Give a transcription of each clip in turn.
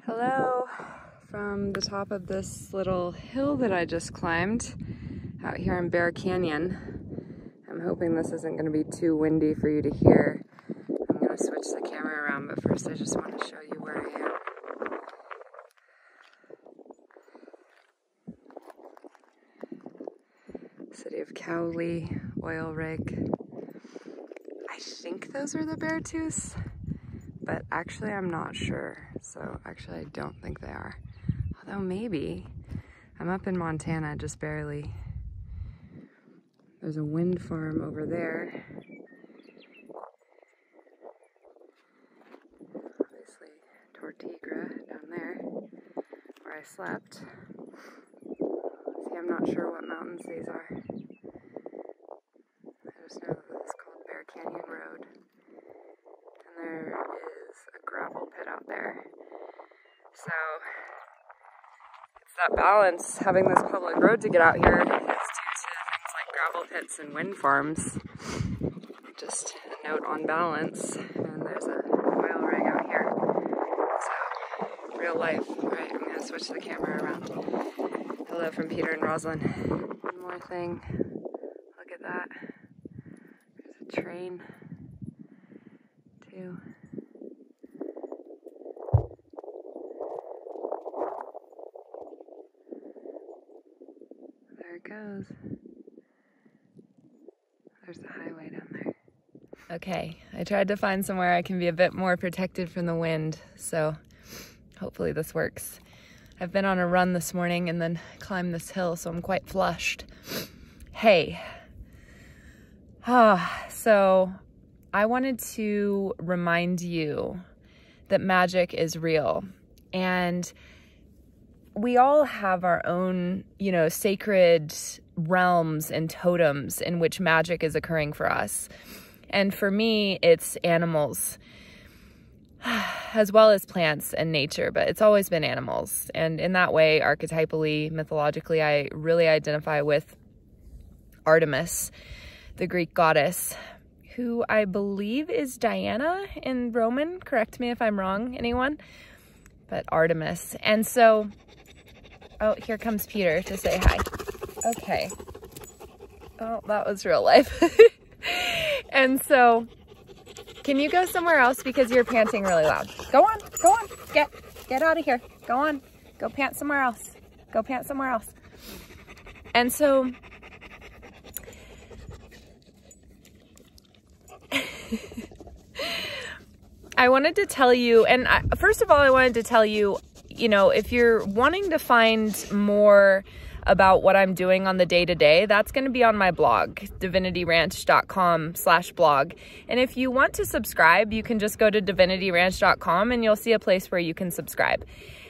Hello from the top of this little hill that I just climbed out here in Bear Canyon. I'm hoping this isn't going to be too windy for you to hear. I'm going to switch the camera around, but first I just want to show you where I am. City of Cowley, oil rig. I think those are the bear tooths, but actually I'm not sure. So actually I don't think they are. Although maybe. I'm up in Montana, just barely. There's a wind farm over there. Obviously Tortigra down there, where I slept. See, I'm not sure what mountains these are. I just know that this is called Bear Canyon Road. And there is a gravel pit out there. So it's that balance, having this public road to get out here is due to things like gravel pits and wind farms. Just a note on balance. And there's an oil rig out here. So real life. Alright, I'm going to switch the camera around. Hello from Peter and Roslyn. One more thing. Look at that. There's a train. Too. There it goes. There's the highway down there. Okay, I tried to find somewhere I can be a bit more protected from the wind, so hopefully this works. I've been on a run this morning and then climbed this hill, so I'm quite flushed. Hey. So I wanted to remind you that magic is real. And we all have our own, sacred realms and totems in which magic is occurring for us. And for me, it's animals, as well as plants and nature, but it's always been animals. And in that way, archetypally, mythologically, I really identify with Artemis, the Greek goddess, who I believe is Diana in Roman. Correct me if I'm wrong, anyone? But Artemis. And so, oh, here comes Peter to say hi. Okay. Oh, that was real life. And so, can you go somewhere else because you're panting really loud? Go on, get out of here. Go on, go pant somewhere else. Go pant somewhere else. And so, I wanted to tell you, and first of all, I wanted to tell you, if you're wanting to find more about what I'm doing on the day-to-day, that's going to be on my blog, divinityranch.com/blog. And if you want to subscribe, you can just go to divinityranch.com and you'll see a place where you can subscribe.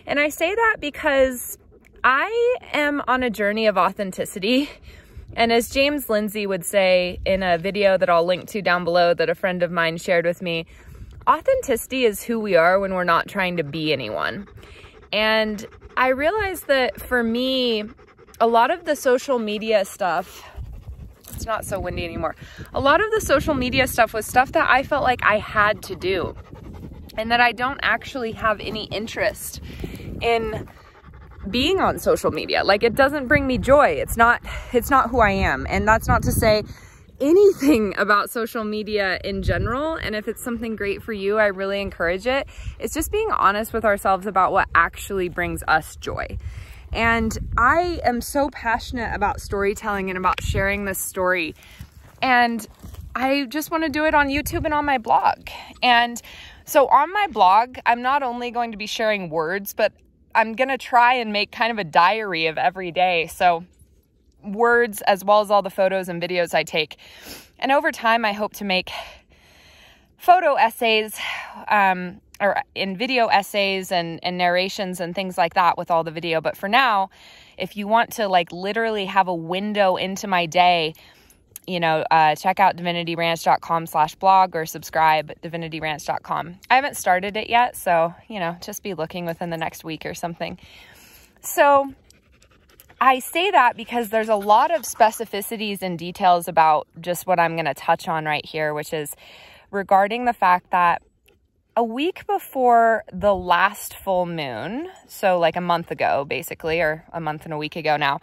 And I say that because I am on a journey of authenticity. And as James Lindsay would say in a video that I'll link to down below that a friend of mine shared with me, authenticity is who we are when we're not trying to be anyone. And I realized that for me, a lot of the social media stuff, it's not so windy anymore. A lot of the social media stuff was stuff that I felt like I had to do and that I don't actually have any interest in being on social media. Like, it doesn't bring me joy. It's not who I am. And that's not to say anything about social media in general. And if it's something great for you, I really encourage it. It's just being honest with ourselves about what actually brings us joy. And I am so passionate about storytelling and about sharing this story. And I just want to do it on YouTube and on my blog. And so on my blog, I'm not only going to be sharing words, but I'm going to try and make kind of a diary of every day. So words as well as all the photos and videos I take. And over time, I hope to make photo essays, or in video essays and narrations and things like that with all the video. But for now, if you want to literally have a window into my day, check out divinityranch.com/blog or subscribe at divinityranch.com. I haven't started it yet, so, just be looking within the next week or something. So I say that because there's a lot of specificities and details about just what I'm going to touch on right here, which is regarding the fact that a week before the last full moon, so like a month ago, basically, or a month and a week ago now,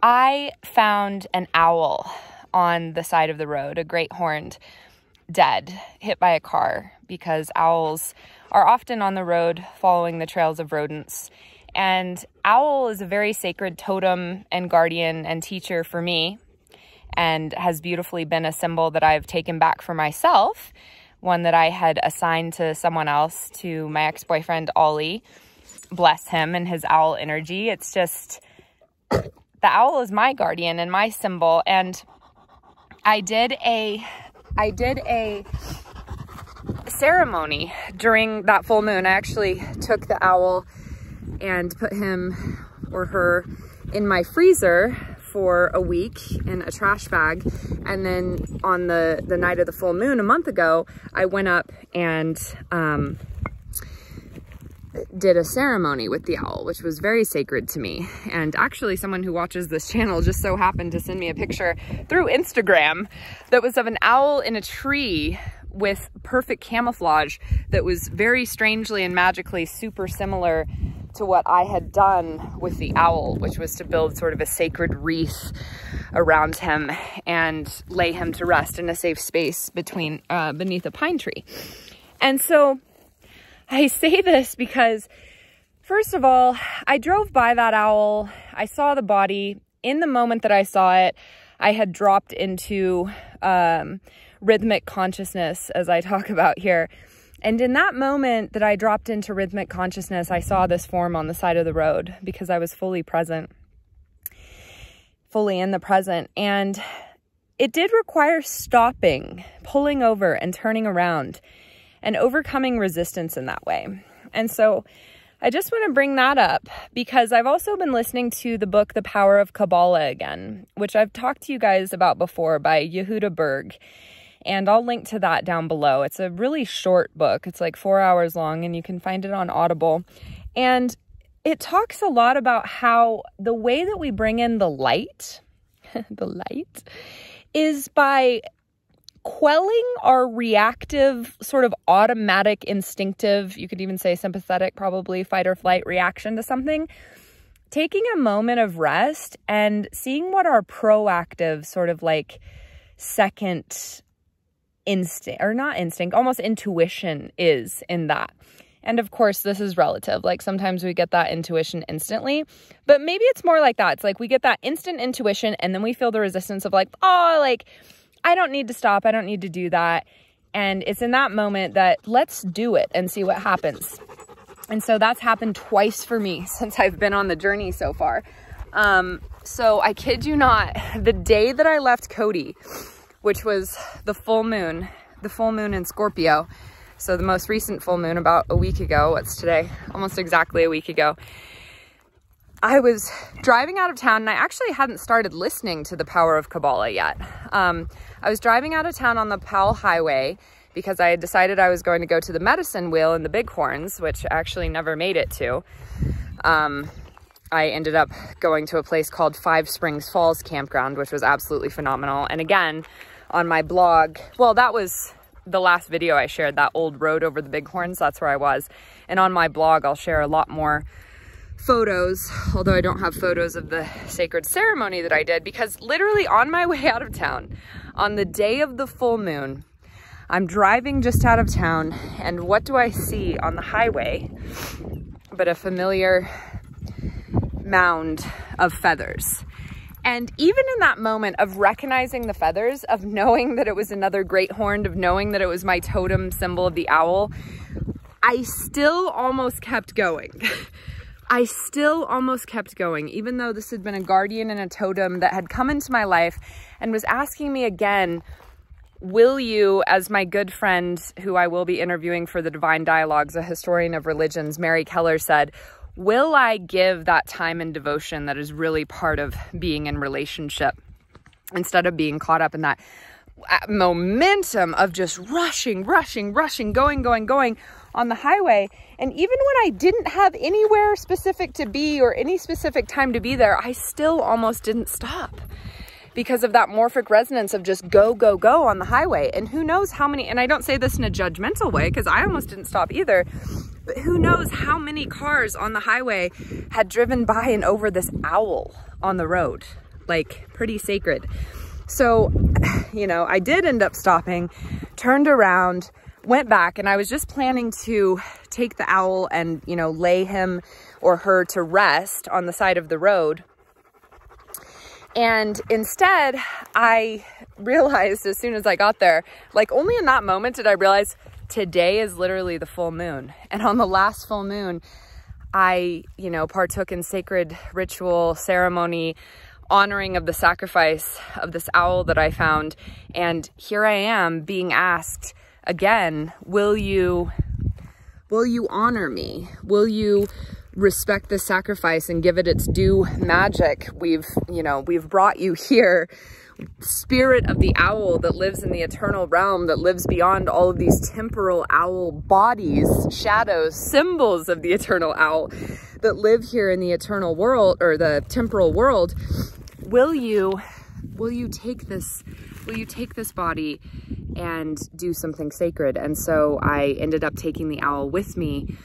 I found an owl on the side of the road, a great horned, dead, hit by a car, because owls are often on the road following the trails of rodents. And owl is a very sacred totem and guardian and teacher for me, and has beautifully been a symbol that I've taken back for myself, one that I had assigned to someone else, to my ex-boyfriend, Ollie. Bless him and his owl energy. It's just, the owl is my guardian and my symbol. And I did a ceremony during that full moon. I actually took the owl and put him or her in my freezer for a week in a trash bag. And then on the night of the full moon a month ago, I went up and did a ceremony with the owl, which was very sacred to me. And actually someone who watches this channel just so happened to send me a picture through Instagram that was of an owl in a tree with perfect camouflage that was very strangely and magically super similar to what I had done with the owl, which was to build sort of a sacred wreath around him and lay him to rest in a safe space between beneath a pine tree. And so I say this because, first of all, I drove by that owl. I saw the body. In the moment that I saw it, I had dropped into rhythmic consciousness, as I talk about here. And in that moment that I dropped into rhythmic consciousness, I saw this form on the side of the road because I was fully present, fully in the present. And it did require stopping, pulling over and turning around and overcoming resistance in that way. And so I just want to bring that up because I've also been listening to the book, The Power of Kabbalah again, which I've talked to you guys about before, by Yehuda Berg. And I'll link to that down below. It's a really short book. It's like 4 hours long, and you can find it on Audible. And it talks a lot about how the way that we bring in the light, is by quelling our reactive, sort of automatic, instinctive, you could even say sympathetic, probably fight or flight reaction to something, taking a moment of rest and seeing what our proactive sort of like second instinct, or not instinct, almost intuition is in that. And of course, this is relative. Like sometimes we get that intuition instantly, but maybe it's more like that. It's like we get that instant intuition and then we feel the resistance of like, oh, like, I don't need to stop. I don't need to do that. And it's in that moment that let's do it and see what happens. And so that's happened twice for me since I've been on the journey so far. So I kid you not, the day that I left Cody, which was the full moon in Scorpio. So the most recent full moon about a week ago. What's today? Almost exactly a week ago. I was driving out of town, and I actually hadn't started listening to The Power of Kabbalah yet. I was driving out of town on the Powell Highway because I had decided I was going to go to the medicine wheel in the Bighorns, which I actually never made it to. I ended up going to a place called Five Springs Falls Campground, which was absolutely phenomenal. And again, on my blog, well, that was the last video I shared, that old road over the Bighorns. That's where I was. And on my blog, I'll share a lot more photos, although I don't have photos of the sacred ceremony that I did, because literally on my way out of town, on the day of the full moon, I'm driving just out of town, and what do I see on the highway but a familiar mound of feathers? And even in that moment of recognizing the feathers, of knowing that it was another great horned, of knowing that it was my totem symbol of the owl, I still almost kept going. I still almost kept going, even though this had been a guardian and a totem that had come into my life and was asking me again, will you, as my good friend who I will be interviewing for the Divine Dialogues, a historian of religions, Mary Keller, said, will I give that time and devotion that is really part of being in relationship, instead of being caught up in that momentum of just rushing, going on the highway. And even when I didn't have anywhere specific to be or any specific time to be there, I still almost didn't stop, because of that morphic resonance of just go, go, go on the highway. And who knows how many, and I don't say this in a judgmental way because I almost didn't stop either, but who knows how many cars on the highway had driven by and over this owl on the road. Like, pretty sacred. So, you know, I did end up stopping, turned around, went back, and I was just planning to take the owl and, you know, lay him or her to rest on the side of the road. And instead, I realized as soon as I got there, like only in that moment did I realize today is literally the full moon. And on the last full moon, I, you know, partook in sacred ritual ceremony, honoring of the sacrifice of this owl that I found. And here I am being asked again, will you honor me? Will you respect the sacrifice and give it its due magic? We've brought you here. Spirit of the owl that lives in the eternal realm, that lives beyond all of these temporal owl bodies, shadows, symbols of the eternal owl that live here in the eternal world, or the temporal world. Will you take this body and do something sacred? And so I ended up taking the owl with me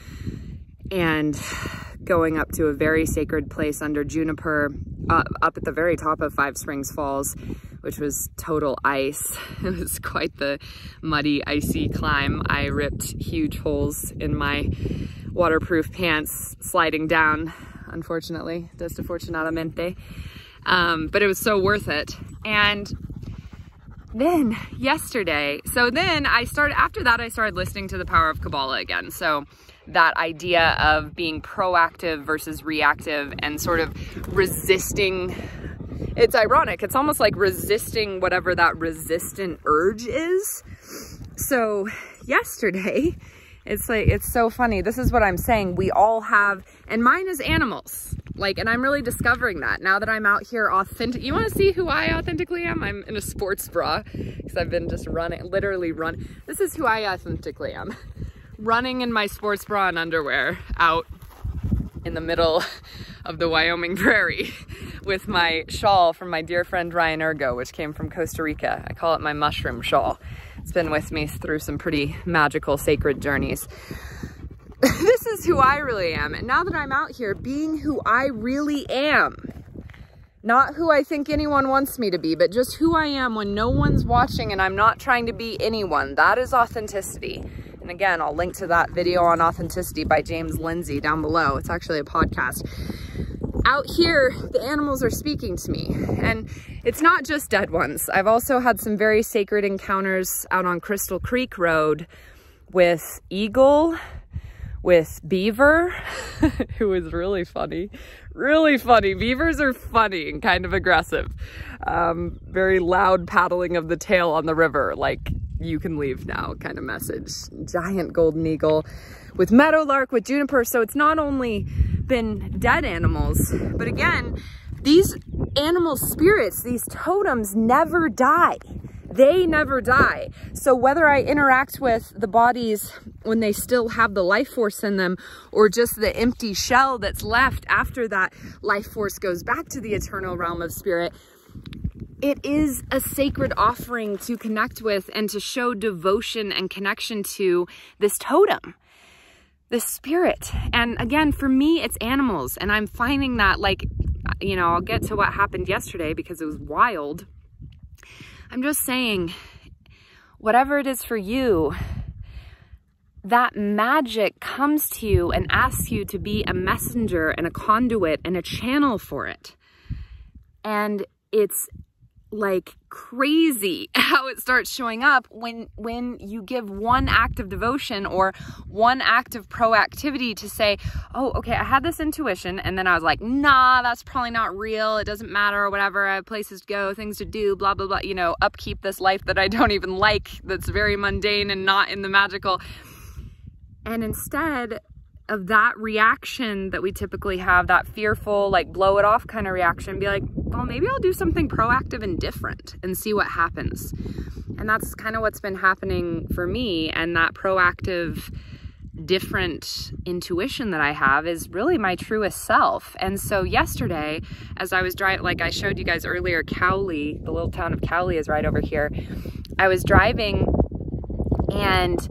and going up to a very sacred place under juniper, up at the very top of Five Springs Falls, which was total ice. It was quite the muddy, icy climb. I ripped huge holes in my waterproof pants sliding down, unfortunately, desafortunadamente. But it was so worth it. And then yesterday, after that, I started listening to the power of Kabbalah again. So that idea of being proactive versus reactive and sort of resisting. It's ironic. It's almost like resisting whatever that resistant urge is. So yesterday, it's so funny. This is what I'm saying. We all have, and mine is animals. Like, and I'm really discovering that now that I'm out here authentic. You want to see who I authentically am? I'm in a sports bra because I've been just literally running. This is who I authentically am. Running in my sports bra and underwear out in the middle of the Wyoming prairie with my shawl from my dear friend Ryan Ergo, which came from Costa Rica. I call it my mushroom shawl. It's been with me through some pretty magical, sacred journeys. This is who I really am. And now that I'm out here being who I really am, not who I think anyone wants me to be, but just who I am when no one's watching and I'm not trying to be anyone, that is authenticity. And again, I'll link to that video on authenticity by James Lindsay down below. It's actually a podcast. Out here, the animals are speaking to me, and it's not just dead ones. I've also had some very sacred encounters out on Crystal Creek Road with eagle, with beaver, who is really funny. Really funny. Beavers are funny and kind of aggressive. Very loud paddling of the tail on the river, like, you can leave now kind of message. Giant golden eagle with meadowlark, with juniper. So it's not only been dead animals, but again, these animal spirits, these totems never die. They never die. So whether I interact with the bodies when they still have the life force in them, or just the empty shell that's left after that life force goes back to the eternal realm of spirit, it is a sacred offering to connect with and to show devotion and connection to this totem, this spirit. And again, for me, it's animals. And I'm finding that, like, you know, I'll get to what happened yesterday because it was wild. I'm just saying, whatever it is for you, that magic comes to you and asks you to be a messenger and a conduit and a channel for it. And it's like crazy how it starts showing up when you give one act of devotion or one act of proactivity to say, oh, okay, I had this intuition, and then I was like, nah, that's probably not real, it doesn't matter, or whatever, I have places to go, things to do, blah, blah, blah, you know, upkeep this life that I don't even like, that's very mundane and not in the magical. And instead of that reaction that we typically have, that fearful, like, blow it off kind of reaction, be like, well, maybe I'll do something proactive and different and see what happens. And that's kind of what's been happening for me. And that proactive different intuition that I have is really my truest self. And so yesterday, as I was driving, like I showed you guys earlier, Cowley, the little town of Cowley is right over here. I was driving and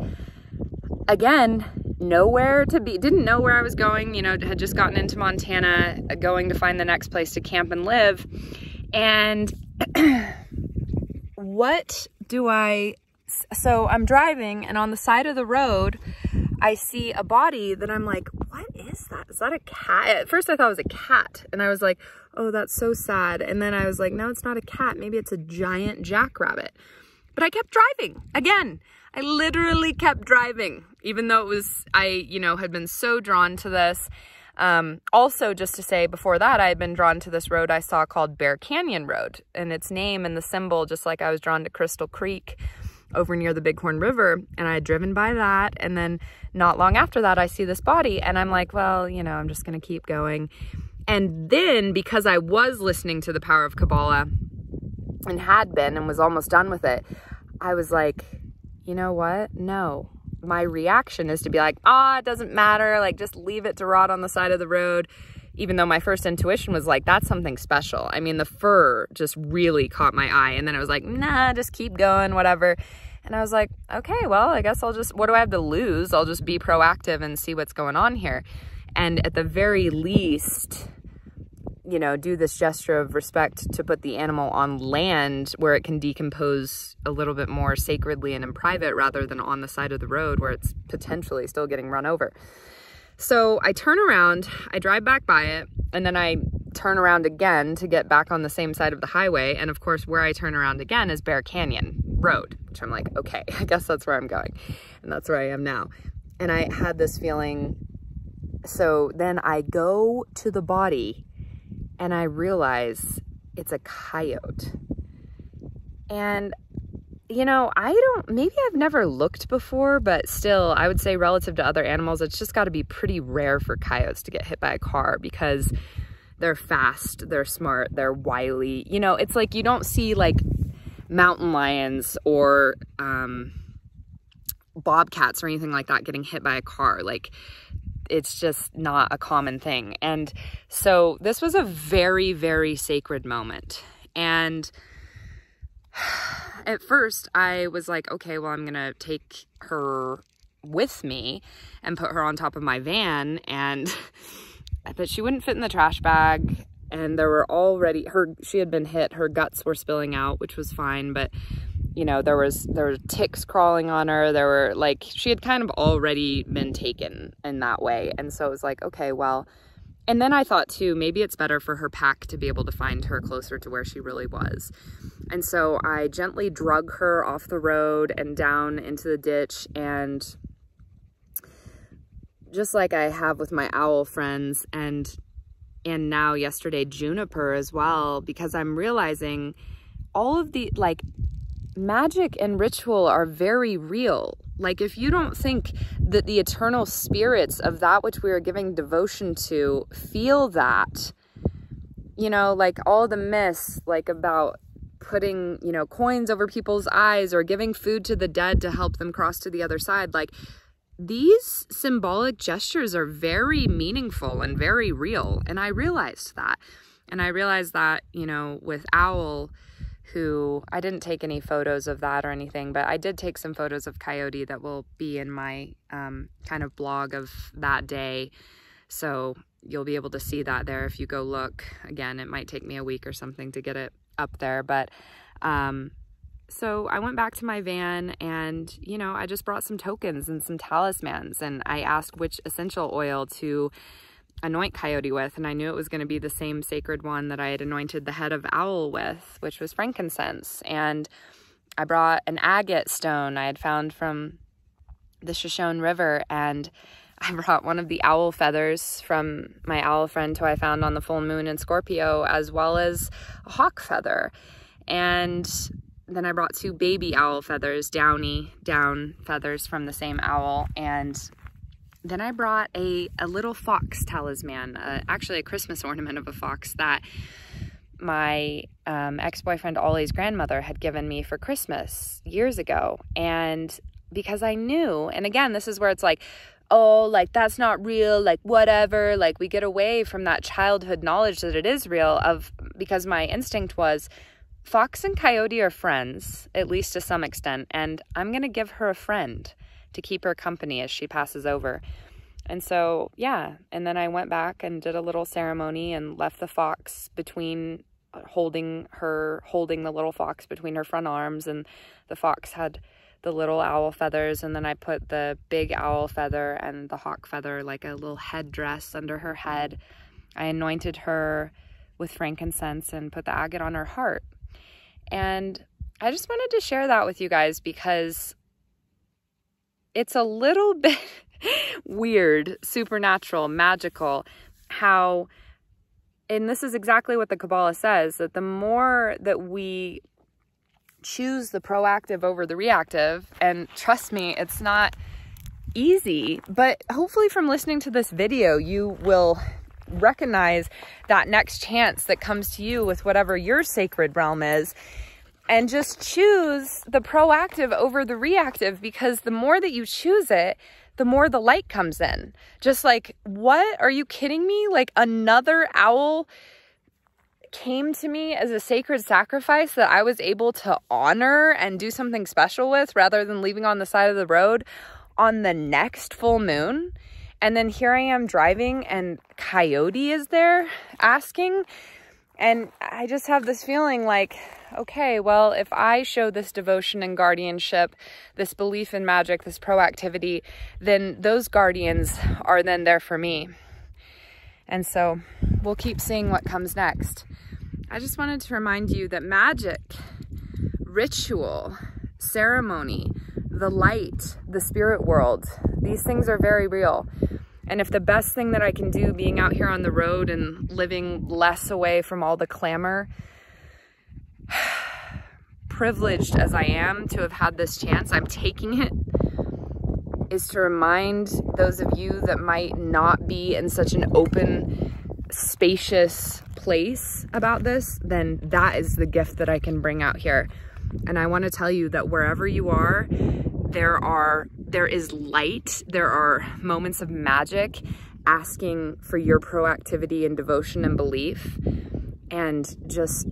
again, nowhere to be, didn't know where I was going, you know, had just gotten into Montana, going to find the next place to camp and live. And so I'm driving, and on the side of the road, I see a body that I'm like, what is that? Is that a cat? At first I thought it was a cat, and I was like, oh, that's so sad. And then I was like, no, it's not a cat. Maybe it's a giant jackrabbit. But I kept driving again. I literally kept driving, even though it was, you know, had been so drawn to this. Also, just to say, before that, I had been drawn to this road I saw called Bear Canyon Road, and its name and the symbol, just like I was drawn to Crystal Creek over near the Bighorn River, and I had driven by that. And then not long after that, I see this body, and I'm like, well, you know, I'm just going to keep going. And then, because I was listening to the power of Kabbalah and had been and was almost done with it, I was like, you know what? No. My reaction is to be like, it doesn't matter. Like, just leave it to rot on the side of the road. Even though my first intuition was like, that's something special. I mean, the fur just really caught my eye. And then I was like, nah, just keep going, whatever. And I was like, okay, well, I guess I'll just, what do I have to lose? I'll just be proactive and see what's going on here. And at the very least, you know, do this gesture of respect to put the animal on land where it can decompose a little bit more sacredly and in private, rather than on the side of the road where it's potentially still getting run over. So I turn around, I drive back by it, and then I turn around again to get back on the same side of the highway. And of course, where I turn around again is Bear Canyon Road, which I'm like, okay, I guess that's where I'm going. And that's where I am now. And I had this feeling. So then I go to the body and I realize it's a coyote. And, you know, maybe I've never looked before, but still, I would say relative to other animals, it's just got to be pretty rare for coyotes to get hit by a car, because they're fast, they're smart, they're wily. You know, it's like you don't see like mountain lions or bobcats or anything like that getting hit by a car. Like, it's just not a common thing. And so this was a very, very sacred moment. And at first I was like, okay, well, I'm going to take her with me and put her on top of my van. But she wouldn't fit in the trash bag. And there were already, she had been hit, her guts were spilling out, which was fine. But you know, there were ticks crawling on her. There were like, she had kind of already been taken in that way. And so it was like, okay, well, and then I thought too, maybe it's better for her pack to be able to find her closer to where she really was. And so I gently drug her off the road and down into the ditch. And just like I have with my owl friends and now yesterday, Juniper as well, because I'm realizing all of the, like, magic and ritual are very real. Like, if you don't think that the eternal spirits of that which we are giving devotion to feel that, you know, like all the myths, like about putting, you know, coins over people's eyes or giving food to the dead to help them cross to the other side, like these symbolic gestures are very meaningful and very real. And I realized that. And I realized that, you know, with Owl, who I didn't take any photos of that or anything, but I did take some photos of Coyote that will be in my kind of blog of that day. So you'll be able to see that there if you go look. Again, it might take me a week or something to get it up there. But so I went back to my van and, you know, I just brought some tokens and some talismans, and I asked which essential oil to anoint Coyote with, and I knew it was going to be the same sacred one that I had anointed the head of Owl with, which was frankincense. And I brought an agate stone I had found from the Shoshone River, and I brought one of the owl feathers from my owl friend who I found on the full moon in Scorpio, as well as a hawk feather. And then I brought 2 baby owl feathers, downy down feathers from the same owl. And then I brought a little fox talisman, actually a Christmas ornament of a fox that my ex-boyfriend Ollie's grandmother had given me for Christmas years ago. And because I knew, and again, this is where it's like, oh, like, that's not real, like, whatever. Like, we get away from that childhood knowledge that it is real, because my instinct was, fox and coyote are friends, at least to some extent, and I'm going to give her a friend to keep her company as she passes over. And so, yeah, and then I went back and did a little ceremony and left the fox between, holding the little fox between her front arms, and the fox had the little owl feathers, and then I put the big owl feather and the hawk feather, like a little headdress under her head. I anointed her with frankincense and put the agate on her heart. And I just wanted to share that with you guys because it's a little bit weird, supernatural, magical, how, and this is exactly what the Kabbalah says, that the more that we choose the proactive over the reactive, and trust me, it's not easy, but hopefully from listening to this video, you will recognize that next chance that comes to you with whatever your sacred realm is, and just choose the proactive over the reactive, because the more that you choose it, the more the light comes in. Just like, what? Are you kidding me? Like, another owl came to me as a sacred sacrifice that I was able to honor and do something special with, rather than leaving on the side of the road on the next full moon. And then here I am driving and coyote is there asking. And I just have this feeling like, okay, well, if I show this devotion and guardianship, this belief in magic, this proactivity, then those guardians are then there for me. And so we'll keep seeing what comes next. I just wanted to remind you that magic, ritual, ceremony, the light, the spirit world, these things are very real. And if the best thing that I can do being out here on the road and living less away from all the clamor, privileged as I am to have had this chance, I'm taking it, is to remind those of you that might not be in such an open, spacious place about this, then that is the gift that I can bring out here. And I want to tell you that wherever you are, there is light, there are moments of magic asking for your proactivity and devotion and belief, and just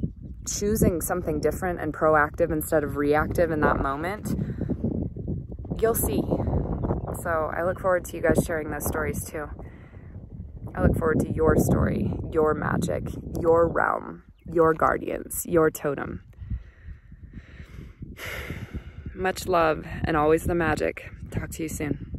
choosing something different and proactive instead of reactive in that moment, you'll see. So I look forward to you guys sharing those stories too. I look forward to your story, your magic, your realm, your guardians, your totem. Much love and always the magic. Talk to you soon.